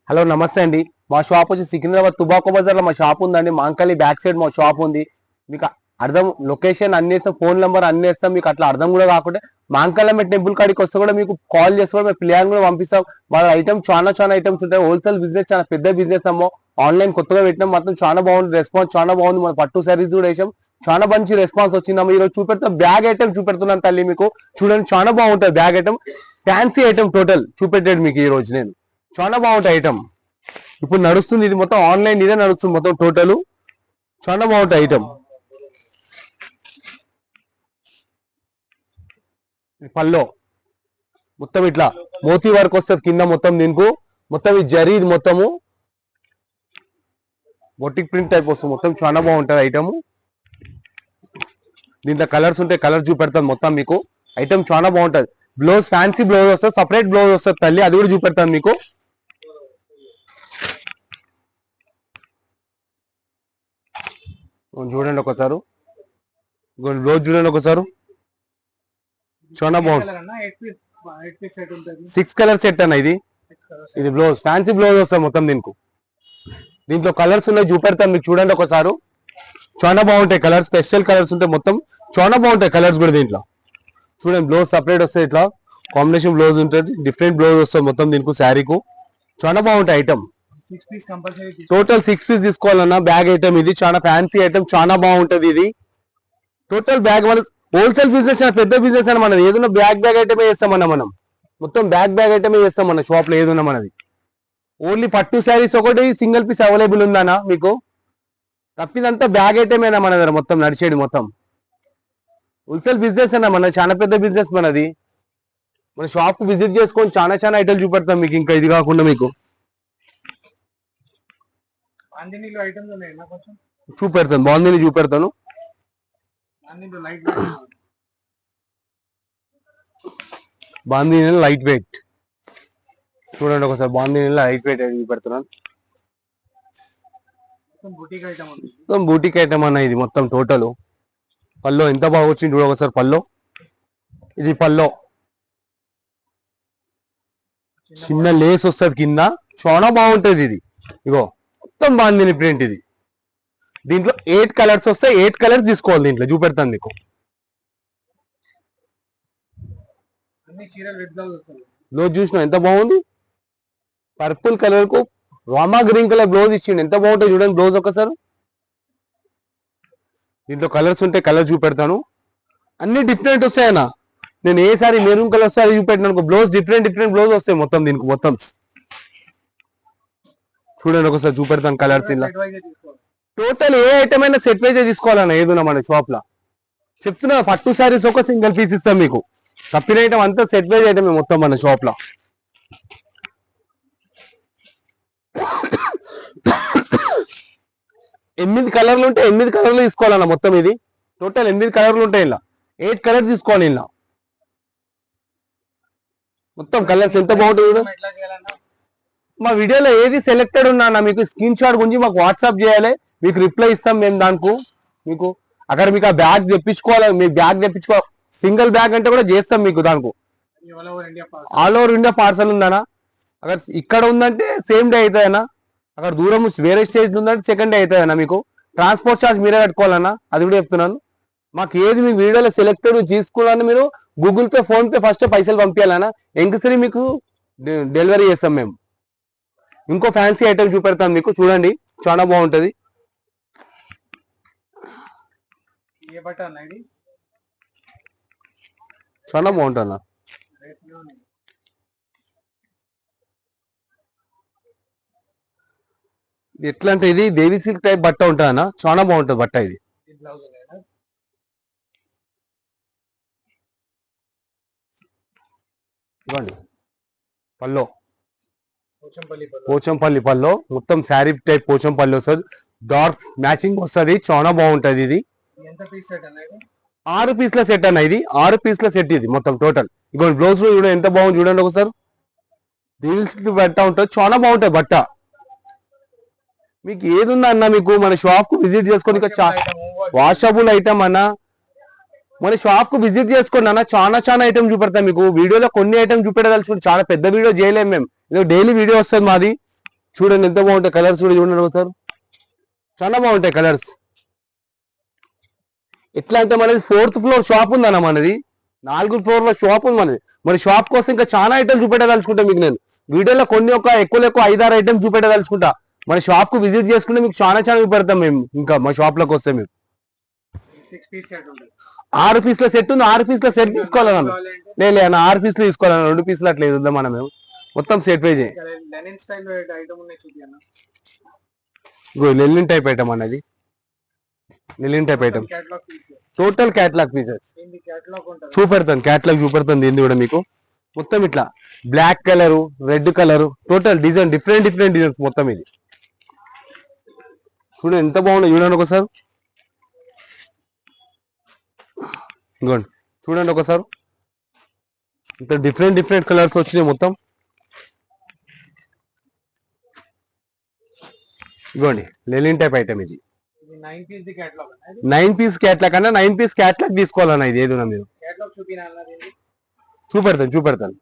Hello నమస్తే అండి. మా షాప్ వచ్చి సికింద్రాబాద్ తుబాకో బజార్ లో మా షాప్ ఉందండి. మాంకలి బ్యాక్ సైడ్ మా షాప్ ఉంది. మీకు అర్థం లొకేషన్ అన్ని ఇస్తాం, ఫోన్ నెంబర్ అన్ని ఇస్తాం. మీకు అట్లా అర్థం కూడా కాకుండా మాంకలమ్మ టెంపుల్ కాడికి వస్తే కూడా మీకు కాల్ చేస్తే కూడా మేము ప్లాన్ కూడా పంపిస్తాం. వాళ్ళ ఐటమ్ చాలా ఐటమ్స్ ఉంటాయి. హోల్సేల్ బిజినెస్ చాలా పెద్ద బిజినెస్ అమ్మో. ఆన్లైన్ కొత్తగా పెట్టినాం, మొత్తం చాలా బాగుంది. రెస్పాన్స్ చాలా బాగుంది. మన పట్టు సారీస్ కూడా వేసాం, చాలా మంచి రెస్పాన్స్ వచ్చిందమ్మా. ఈరోజు చూపెడతాం బ్యాగ్ ఐటమ్ చూపెడుతున్నాను తల్లి. మీకు చూడండి, చాలా బాగుంటుంది bag item, fancy item total చూపెట్టాడు మీకు ఈ రోజు నేను. చాలా బాగుంటాయి ఐటమ్. ఇప్పుడు నడుస్తుంది ఇది మొత్తం ఆన్లైన్, ఇదే నడుస్తుంది మొత్తం టోటల్. చాలా బాగుంటాయి ఐటమ్. పల్లో మొత్తం ఇట్లా మోతీ వర్క్ వస్తుంది కింద మొత్తం. దీనికి మొత్తం ఈ జరీ మొత్తము బొటిక్ ప్రింట్ టైప్ వస్తుంది మొత్తం. చాలా బాగుంటుంది ఐటమ్. దీంట్లో కలర్స్ ఉంటాయి, కలర్ చూపెడతాను మొత్తం మీకు. ఐటమ్ చాలా బాగుంటుంది. బ్లౌజ్ ఫ్యాన్సీ బ్లౌజ్ వస్తుంది, సపరేట్ బ్లౌజ్ వస్తుంది తల్లి, అది కూడా చూపెడతాను మీకు. చూడండి ఒకసారి, బ్లౌజ్ చూడండి ఒకసారి, చాలా బాగుంటుంది. 6 కలర్ సెట్ అన్న ఇది. ఇది బ్లౌజ్ ఫ్యాన్సీ బ్లౌజ్ వస్తుంది మొత్తం దీనికి. దీంట్లో కలర్స్ ఉన్నాయి, చూపెడతాను మీకు. చూడండి ఒకసారి, చాలా బాగుంటాయి కలర్స్, స్పెషల్ కలర్స్ ఉంటాయి మొత్తం. చాలా బాగుంటాయి కలర్స్ కూడా దీంట్లో. చూడండి, బ్లౌజ్ సపరేట్ వస్తుంది, ఇట్లా కాంబినేషన్ బ్లౌజ్ ఉంటుంది, డిఫరెంట్ బ్లౌజ్ వస్తుంది మొత్తం దీనికి శారీకు. చాలా బాగుంటాయి ఐటమ్. టోటల్ 6 పీస్ తీసుకోవాలన్నా బ్యాగ్ ఐటమ్ ఇది. చాలా ఫ్యాన్సీ ఐటమ్, చాలా బాగుంటది ఇది. టోటల్ బ్యాగ్ మన హోల్సేల్ బిజినెస్, పెద్ద బిజినెస్ అని మనది. ఏదైనా బ్యాగ్ ఐటమే చేస్తామన్నా మనం. మొత్తం బ్యాగ్ ఐటమే చేస్తాం మన షాప్ లో. ఏదైనా మనది ఓన్లీ పట్టు శారీస్ ఒకటి సింగిల్ పీస్ అవైలబుల్ ఉందన్నా మీకు. తప్పిదంతా బ్యాగ్ ఐటమేనా మన దగ్గర మొత్తం నడిచేది మొత్తం. హోల్సేల్ బిజినెస్ అన్న మన, చాలా పెద్ద బిజినెస్ మనది. మన షాప్ కు విజిట్ చేసుకొని చాలా ఐటమ్ చూపెడతాం మీకు. ఇంకా ఇది కాకుండా మీకు చూపెడతాను, బాగుంది చూపెడతాను. బాందీ లైట్ వెయిట్ చూడండి ఒకసారి. బాందీ లైట్ వెయిట్ చూపెడుతున్నాను. మొత్తం బూటిక్ ఐటమ్ అన్న ఇది మొత్తం టోటల్. పల్లో ఎంత బాగా వచ్చింది చూడ ఒకసారి. పల్లో ఇది పల్లో, చిన్న లేస్ వస్తుంది కింద, చాలా బాగుంటది ఇది. ఇగో మొత్తం బాందిని ప్రింట్ ఇది. దీంట్లో 8 కలర్స్ వస్తాయి, 8 కలర్స్ తీసుకోవాలి. దీంట్లో చూపెడతాను మీకు. బ్లౌజ్ చూసిన ఎంత బాగుంది. పర్పుల్ కలర్ కు రామా గ్రీన్ కలర్ బ్లౌజ్ ఇచ్చిండు, ఎంత బాగుంటుంది చూడండి బ్లౌజ్ ఒకసారి. దీంట్లో కలర్స్ ఉంటాయి, కలర్ చూపెడతాను. అన్ని డిఫరెంట్ వస్తాయన్న. నేను ఏ సారీ మెరూన్ కలర్ వస్తే అది చూపెట్టినాను. బ్లౌజ్ డిఫరెంట్ బ్లౌజ్ వస్తాయి మొత్తం దీనికి మొత్తం. చూడండి ఒకసారి చూపెడతాను కలర్స్. ఇలా టోటల్ ఏ ఐటమ్ అయినా సెట్ వైజ్ తీసుకోవాలన్న ఏదైనా మన షాప్ లో. చెప్తున్నా, పట్టు శారీస్ ఒక సింగిల్ పీస్ ఇస్తాం మీకు. తప్పిన ఐటమ్ అంతా సెట్ వైజ్ ఐటమ్ మొత్తం మన షాప్ లో. 8 కలర్లు ఉంటే 8 కలర్లు తీసుకోవాలన్న మొత్తం. ఇది టోటల్ 8 కలర్లు ఉంటాయి. ఇలా 8 కలర్స్ తీసుకోవాలి. ఇలా మొత్తం కలర్స్ ఎంత బాగుంటుంది. మా వీడియోలో ఏది సెలెక్టెడ్ ఉన్నా మీకు స్క్రీన్ షాట్ గురించి మాకు వాట్సాప్ చేయాలి, మీకు రిప్లై ఇస్తాం మేము దానికి. మీకు అక్కడ మీకు ఆ బ్యాగ్ తెప్పించుకోవాలి, మీకు బ్యాగ్ తెప్పించుకోవాలి. సింగిల్ బ్యాగ్ అంటే కూడా చేస్తాం మీకు. దానికి ఆల్ ఓవర్ ఇండియా పార్సల్ ఉందనా. అక్కడ ఇక్కడ ఉందంటే సేమ్ డే అవుతాయన్నా. అక్కడ దూరం వేరే స్టేట్ ఉందంటే సెకండ్ డే అవుతాయన్నా. మీకు ట్రాన్స్పోర్ట్ ఛార్జ్ మీరే కట్టుకోవాలన్నా, అది కూడా చెప్తున్నాను. మాకు ఏది మీ వీడియోలో సెలెక్టెడ్ తీసుకోవాలని మీరు Google pay, phone pay first పైసలు పంపించాలన్నా. ఇంకసరి మీకు డెలివరీ చేస్తాం మేము. ఇంకో ఫ్యాన్సీ ఐటమ్ చూపెడతాం మీకు. చూడండి, చాలా బాగుంటది. చాలా బాగుంటుంది. ఎట్లా అంటే ఇది దేవి సిల్క్ టైప్ బట్ట ఉంటుంది అన్న, చాలా బాగుంటుంది బట్ట ఇది. ఇవ్వండి పల్లో, పోచంపల్లి పల్లో, మొత్తం శారీ టైప్ పోచంపల్లి వస్తుంది. డార్క్ మ్యాచింగ్ వస్తుంది, చాలా బాగుంటది ఇది. 6 పీస్ల సెట్ అన్న ఇది. 6 పీస్ల సెట్ ఇది మొత్తం టోటల్. ఇగోండి బ్లౌజ్ చూడండి ఎంత బాగుంది చూడండి ఒకసారి. దేవి బట్ట ఉంటుంది, చాలా బాగుంటుంది బట్ట. మీకు ఏది ఉందా అన్న, మీకు మన షాప్ కు విజిట్ చేసుకొని వాషబుల్ ఐటమ్ అన్న. మన షాప్ కు విజిట్ చేసుకోండి అన్న. చాలా ఐటమ్ చూపెడతాం మీకు. వీడియోలో కొన్ని ఐటమ్ చూపెట్టదలుచుకుంటే చాలా పెద్ద వీడియో చేయలేము మేము. ఇది డైలీ వీడియో వస్తుంది మాది. చూడండి ఎంత బాగుంటాయి కలర్స్ కూడా చూడండి ఒకసారి, చాలా బాగుంటాయి కలర్స్. ఎట్లా అంటే మనది 4th ఫ్లోర్ షాప్ ఉందన్న, మనది 4వ ఫ్లోర్ లో షాప్ ఉంది మనది. మరి షాప్ కోసం ఇంకా చాలా ఐటమ్స్ చూపెట్టదలుచుకుంటా మీకు నేను వీడియోలో, కొన్ని ఒక ఎక్కువ 5-6 ఐటమ్స్ చూపెట్టదలుచుకుంటా. మన షాప్ కు విజిట్ చేసుకుంటే మీకు చాలా చూపెడతాం మేము. ఇంకా మా షాప్ లోకి వస్తే మేము 6 పీస్ల సెట్ ఉంది, 6 పీస్ల సెట్ తీసుకోవాలన్నా. లేదు అన్న 6 పీస్లు తీసుకోవాలన్నా, 2 పీస్లు అట్లా ఇద్దాం మనం మేము. మొత్తం set page linen type item అన్నది, linen type item total catalogue pieces చూపెడతాను. క్యాటలాగ్ చూపెడతాను దీన్ని కూడా మీకు. మొత్తం ఇట్లా black colour, red colour, total design different designs మొత్తం. ఇది చూడండి ఎంత బాగుందో, చూడండి ఒకసారి. ఇంకోండి చూడండి ఒకసారి, ఇంత డిఫరెంట్ కలర్స్ వచ్చినాయి మొత్తం. ఇగోండి లెనిన్ టైప్ ఐటమ్ ఇది. 9 పీస్ క్యాట్లాగ్ అన్నా, 9 పీస్ క్యాట్లాగ్ తీసుకోవాలన్నా. ఇది ఏదన్నా మీరు చూపెడతాను.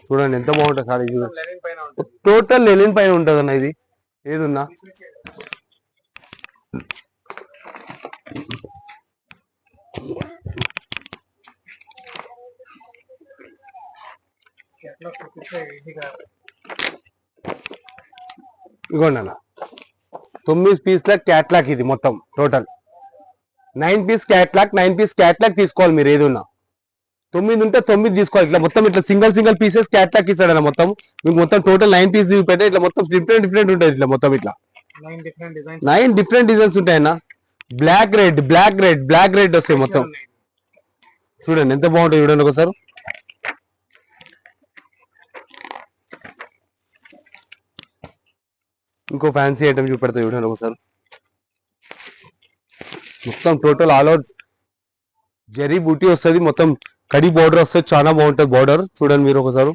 చూడండి ఎంత బాగుంటుంది సార్. ఇది టోటల్ లెనిన్ పైన ఉంటుంది అన్న. ఇది ఏదున్నా ఇగోండి అన్న, 9 పీస్ల క్యాట్లాగ్ ఇది మొత్తం. Total 9 piece catalogue, 9 piece catalogue తీసుకోవాలి మీరు. ఏదున్నా 9 ఉంటే 9 తీసుకోవాలి. ఇట్లా మొత్తం ఇట్లా సింగిల్ పీసెస్ క్యాట్లాగ్ ఇస్తాడన్న. మొత్తం మీకు మొత్తం టోటల్ 9 పీస్ చూపెట్టే ఇట్లా మొత్తం డిఫరెంట్ ఉంటుంది. ఇట్లా మొత్తం ఇట్లా 9 డిఫరెంట్ డిజైన్స్ ఉంటాయన్న. బ్లాక్ రెడ్ వస్తాయి మొత్తం. చూడండి ఎంత బాగుంటుంది, చూడండి ఒకసారి. ఇంకో ఫ్యాన్సీ ఐటమ్ చూపెడతా, చూడండి ఒకసారి. మొత్తం టోటల్ ఆల్ అవుట్ జరీ బూటీ వస్తుంది, మొత్తం కడి బోర్డర్ వస్తుంది, చాలా బాగుంటుంది బోర్డర్. చూడండి మీరు ఒకసారి.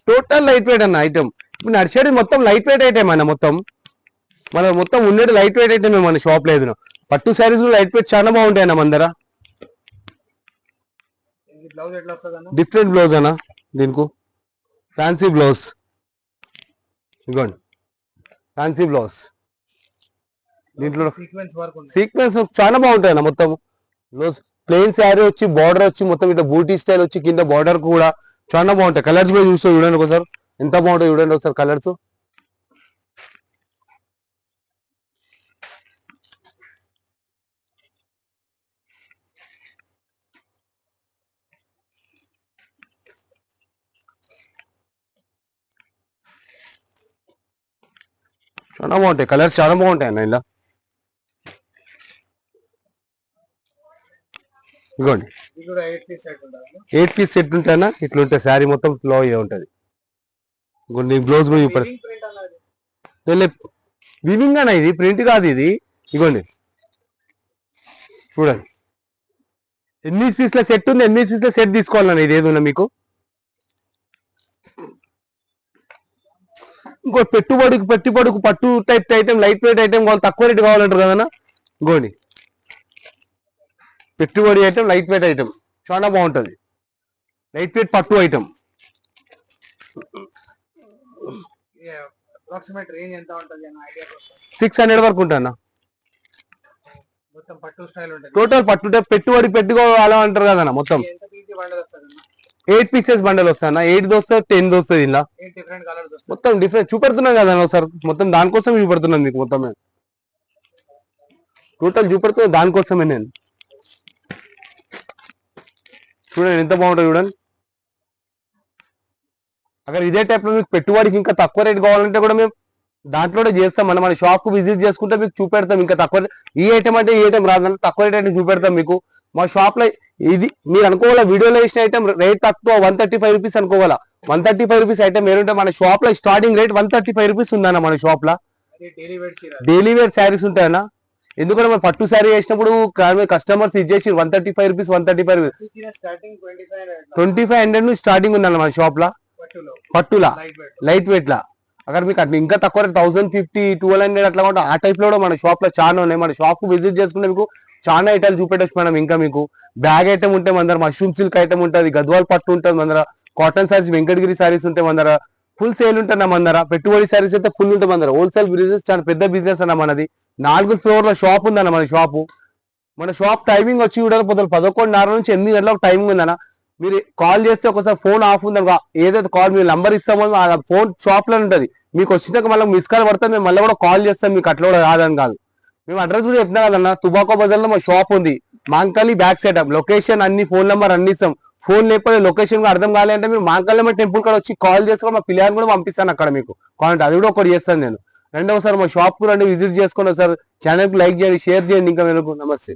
టోటల్ లైట్ వెయిట్ అన్న ఐటమ్. ఇప్పుడు నడిచేది మొత్తం లైట్ వెయిట్ ఐటమ్ అన్న. మొత్తం ఉండేది లైట్ వెయిట్ ఐటమ్ మన షాప్ లేదు. పట్టు శారీస్ లైట్ వెయిట్ చాలా బాగుంటాయి అన్న మన దగ్గర. డిఫరెంట్ బ్లౌజ్ అన్న దీనికి, ఫ్యాన్సీ బ్లౌజ్. ఇగోండి ఫ్యాన్సీ బ్లౌజ్, దీంట్లో సీక్వెన్స్ చాలా బాగుంటాయి అన్న. మొత్తం బ్లౌజ్ ప్లెయిన్ శారీ వచ్చి, బార్డర్ వచ్చి, మొత్తం ఇట్లా బూటీ స్టైల్ వచ్చి, కింద బార్డర్ కూడా చాలా బాగుంటాయి. కలర్స్ కూడా చూస్తే చూడండి ఒకసారి ఎంత బాగుంటాయి. చూడండి ఒకసారి కలర్స్. చాలా బాగుంటాయి కలర్స్, చాలా బాగుంటాయి అన్న. ఇలా ఇగోండి 8 పీస్ సెట్ ఉంటాయన్నా. ఇట్లా ఉంటాయి శారీ మొత్తం ఫ్లో అయ్యే ఉంటుంది. ఇంకోండి బ్లౌజ్ కూడా చూపడు. వివింగ్ అన్న, ఇది ప్రింట్ కాదు ఇది. ఇగోండి చూడండి ఎన్ని పీస్ల సెట్ ఉంది, ఎన్ని పీస్ల సెట్ తీసుకోవాలన్న. ఇది ఏదున్నా మీకు. ఇంకో పెట్టుబడికి పట్టు type item, light weight item కావాలి, తక్కువ రేట్ కావాలంటారు కదన్నా. ఇంకోండి పెట్టుబడి ఐటమ్, లైట్ వెయిట్ ఐటమ్ చాలా బాగుంటుంది. లైట్ వెయిట్ పట్టు ఐటమ్. 600 వరకు ఉంటాను. టోటల్ పట్టు టైప్ పెట్టుబడి పెట్టుకోవాలి అంటారు కదన్నా. మొత్తం 8 పీసెస్ బండల్ వస్తాయన్న. 8 దోస్తుంది, 10 దోస్తుంది. ఇలా మొత్తం డిఫరెంట్ చూపెడుతున్నాం కదా సార్. మొత్తం దానికోసం చూపెడుతున్నాను మీకు. మొత్తం టోటల్ చూపెడుతున్నా దానికోసమే నేను. చూడండి ఎంత బాగుంటుంది చూడండి. అక్కడ ఇదే టైప్ లో మీకు పెట్టుబడికి ఇంకా తక్కువ రేట్ కావాలంటే కూడా మేము దాంట్లోనే చేస్తాం. మన షాప్ కు విజిట్ చేసుకుంటే మీకు చూపెడతాం. ఇంకా తక్కువ ఈ ఐటమ్ అంటే ఈ ఐటమ్ రాదంటే తక్కువ రేట్ అయితే చూపెడతాం మీకు. మా షాప్ లో ఇది మీరు అనుకోవాలా, వీడియోలో వేసిన ఐటమ్ రేట్ తక్కువ 135 రూపీస్ అనుకోవాలా. 135 రూపీస్ ఐటమ్ ఏంటంటే మన షాప్ లో స్టార్టింగ్ రేట్ 135 రూపీస్ ఉందన్న. మన షాప్ లో డైలీ వేర్ శారీస్ ఉంటాయన్న. ఎందుకంటే మనం పట్టు శారీ వేసినప్పుడు కస్టమర్స్ ఇచ్చేసి 135 రూపీస్, 135 రూపీస్ 2500 నుంచి స్టార్టింగ్ ఉందన్న మన షాప్ లా. పట్టులా లైట్ వెయిట్ లా. అక్కడ మీకు అట్లా ఇంకా తక్కువ 1050, 1200 అట్లా ఉంటాయి. ఆ టైప్ లో మన షాప్ లో చాలా ఉన్నాయి. మన షాప్ కు విజిట్ చేసుకుంటే మీకు చాలా ఐటమ్స్ చూపెట్టచ్చు మనం. ఇంకా మీకు బ్యాగ్ ఐటమ్ ఉంటే మన దగ్గర, మష్రూమ్ సిల్క్ ఐటమ్ ఉంటుంది, గద్వాల్ పట్టు ఉంటుంది మన దగ్గర, కాటన్ సారీస్, వెంకటగిరి సారీస్ ఉంటాయి మన దగ్గర, ఫుల్ సేల్ ఉంటుంది మన దగ్గర. పెట్టుబడి సారీస్ అయితే ఫుల్ ఉంటుంది మన దగ్గర. హోల్సేల్ బిజినెస్ చాలా పెద్ద బిజినెస్ అన్న మనది. 4 ఫ్లోర్ల షాప్ ఉందన్న మన షాపు. మన షాప్ టైమింగ్ వచ్చి కూడా పొద్దున 11:30 నుంచి 8 గంటలకు టైమింగ్ ఉందన్న. మీరు కాల్ చేస్తే ఒకసారి ఫోన్ ఆఫ్ ఉందనుకో, ఏదైతే కాల్ మీరు నంబర్ ఇస్తామో ఆ ఫోన్ షాప్ లో ఉంటుంది. మీకు వచ్చినాక మళ్ళీ మిస్ కాల్ పడితే మేము మళ్ళీ కూడా కాల్ చేస్తాం, మీకు అట్లా కూడా కాదని కాదు. మేము అడ్రస్ కూడా చెప్తున్నాం కదన్న, తుబాకో బజార్ లో మా షాప్ ఉంది, మాంకాళి బ్యాక్ సైడ్. లొకేషన్ అన్ని, ఫోన్ నెంబర్ అన్ని ఇస్తాం. ఫోన్ లేకపోతే లొకేషన్ కూడా అర్థం కాలేదంటే మీరు మాంకాళమ్మ టెంపుల్ కాడ వచ్చి కాల్ చేసుకుని మా పిల్లలు కూడా పంపిస్తాను అక్కడ మీకు కావాలంటే, అది కూడా ఒకటి చేస్తాను నేను. రెండవసారి మా షాప్ కు రండి, విజిట్ చేసుకోండి సార్. ఛానల్ కు లైక్ చేయండి, షేర్ చేయండి. ఇంకా నమస్తే.